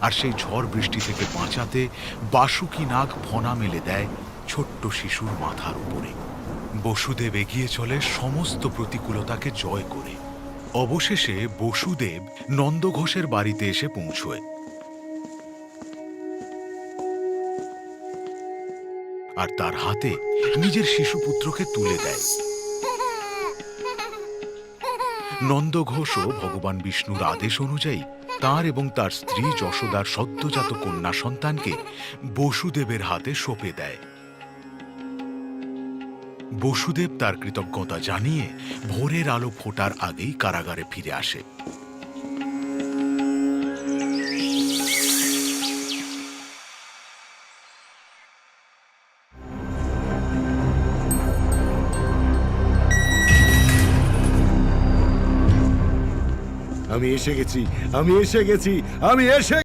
আর সেই ঝড় বৃষ্টি থেকে বাঁচাতে বাসুকি নাগ ফনা মেলে দেয় ছোট্ট শিশুর মাথার উপরে। বসুদেব এগিয়ে চলে সমস্ত প্রতিকূলতাকে জয় করে। অবশেষে বসুদেব নন্দঘোষের বাড়িতে এসে পৌঁছয়। আর তার হাতে নিজের শিশুপুত্রকে তুলে দেয়। নন্দঘোষও ভগবান বিষ্ণুর আদেশ অনুযায়ী তার এবং তার স্ত্রী যশোদার সদ্যজাত কন্যা সন্তানকে বসুদেবের হাতে সঁপে দেয়। বসুদেব তার কৃতজ্ঞতা জানিয়ে ভোরের আলো ফোটার আগেই কারাগারে ফিরে আসে। আমি এসে গেছি, আমি এসে গেছি, আমি এসে